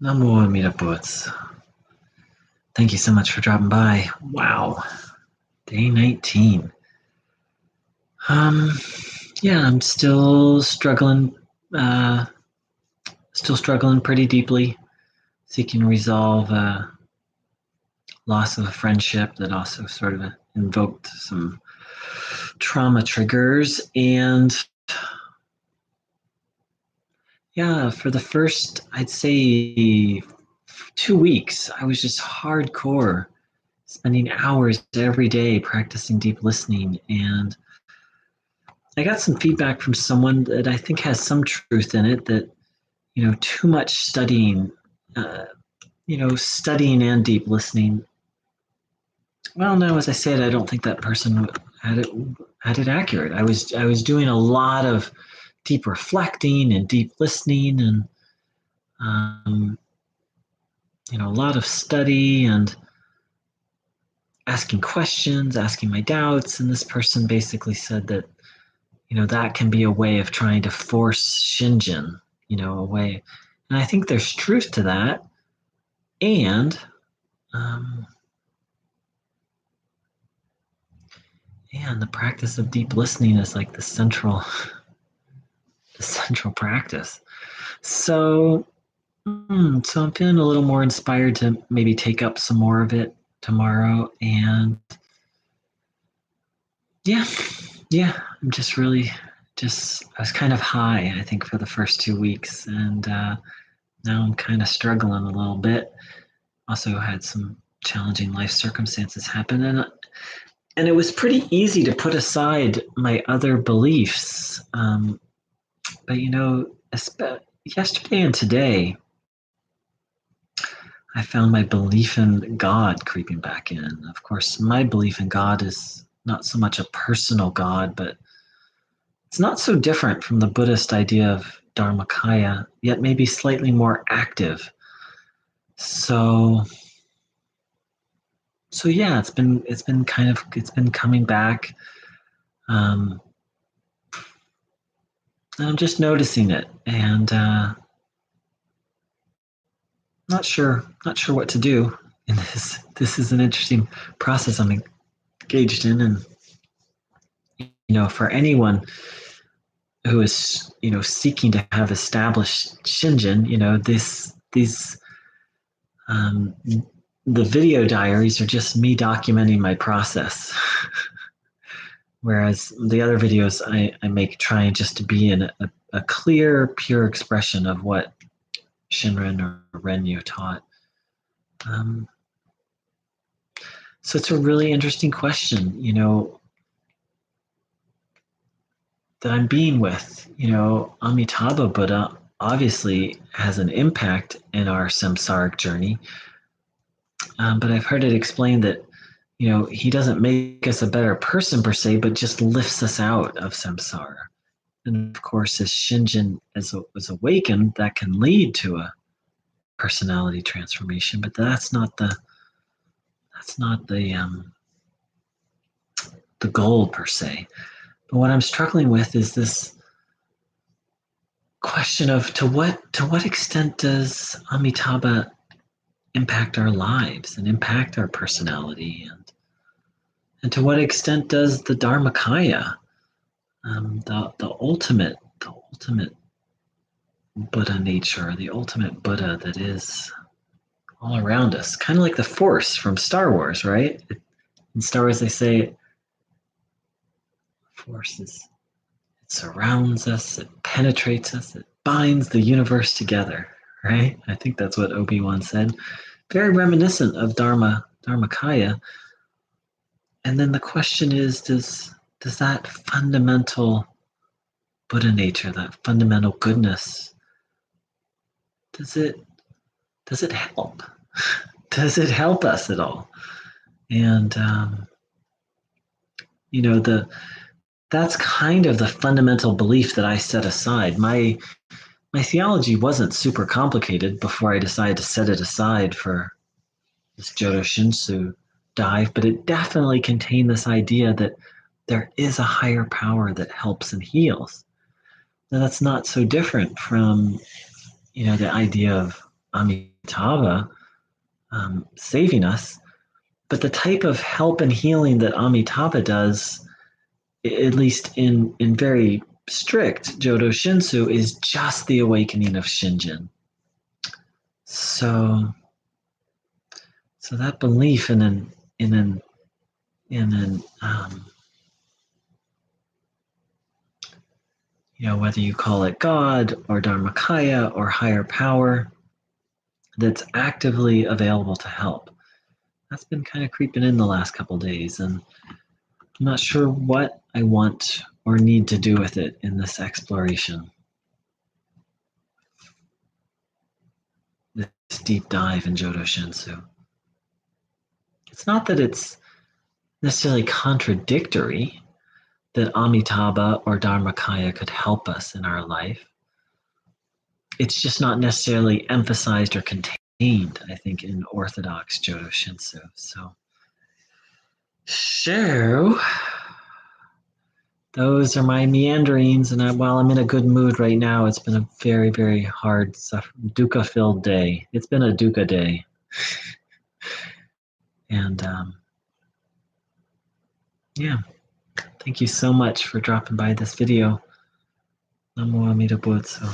Namo Amida Boots. Thank you so much for dropping by. Wow. Day 19. Um, yeah, I'm uh, still struggling pretty deeply, seeking to resolve loss of a friendship that also sort of invoked some trauma triggers. And yeah, for the first, I'd say 2 weeks, I was just hardcore, spending hours every day practicing deep listening. And I got some feedback from someone that I think has some truth in it that, too much studying, uh, studying and deep listening. Well, no, as I said, I don't think that person had it accurate. I was doing a lot of deep reflecting and deep listening and um, a lot of study and asking questions, asking my doubts. And this person basically said that that can be a way of trying to force Shinjin, a way. And I think there's truth to that. And um, the practice of deep listening is like the central practice. So, so I'm feeling a little more inspired to maybe take up some more of it tomorrow. And yeah, I'm just really I was kind of high, I think, for the first 2 weeks. And now I'm kind of struggling a little bit. Also had some challenging life circumstances happen, and it was pretty easy to put aside my other beliefs. But yesterday and today, I found my belief in God creeping back in. Of course, my belief in God is not so much a personal God, but it's not so different from the Buddhist idea of Dharmakaya, yet maybe slightly more active. So yeah, it's been coming back. Um, and I'm just noticing it, and not sure what to do in this. This is an interesting process I'm engaged in, and for anyone who is seeking to have established Shinjin, these um, the video diaries are just me documenting my process. Whereas the other videos I make trying just to be in a clear, pure expression of what Shinrin or Renyu taught. So it's a really interesting question, that I'm being with. Amitabha Buddha obviously has an impact in our samsaric journey, but I've heard it explained that he doesn't make us a better person per se, but just lifts us out of samsara. And of course, as Shinjin is awakened, that can lead to a personality transformation. But that's not the goal per se. But what I'm struggling with is this question of to what extent does Amitabha impact our lives and impact our personality, and to what extent does the Dharmakaya, the ultimate Buddha nature, the ultimate Buddha that is all around us, kind of like the Force from Star Wars, right? In Star Wars, they say Force it surrounds us, it penetrates us, it binds the universe together, right? I think that's what Obi-Wan said. Very reminiscent of Dharmakaya. And then the question is, does that fundamental Buddha nature, that fundamental goodness, does it help? Does it help us at all? And that's kind of the fundamental belief that I set aside. My theology wasn't super complicated before I decided to set it aside for this Jodo Shinshu dive, but it definitely contained this idea that there is a higher power that helps and heals. Now, that's not so different from the idea of Amitabha saving us, but the type of help and healing that Amitabha does, at least in very strict Jodo Shinshu, is just the awakening of Shinjin. So that belief in an whether you call it God or Dharmakaya or higher power, that's actively available to help. That's been kind of creeping in the last couple days, and I'm not sure what I want or need to do with it in this exploration, this deep dive in Jodo Shinshu. It's not that it's necessarily contradictory that Amitabha or Dharmakaya could help us in our life. It's just not necessarily emphasized or contained, I think, in Orthodox Jodo Shinshu. So those are my meanderings, and while I'm in a good mood right now, it's been a very, very hard, dukkha-filled day. It's been a dukkha day. And yeah, thank you so much for dropping by this video. Namo Amida Butsu.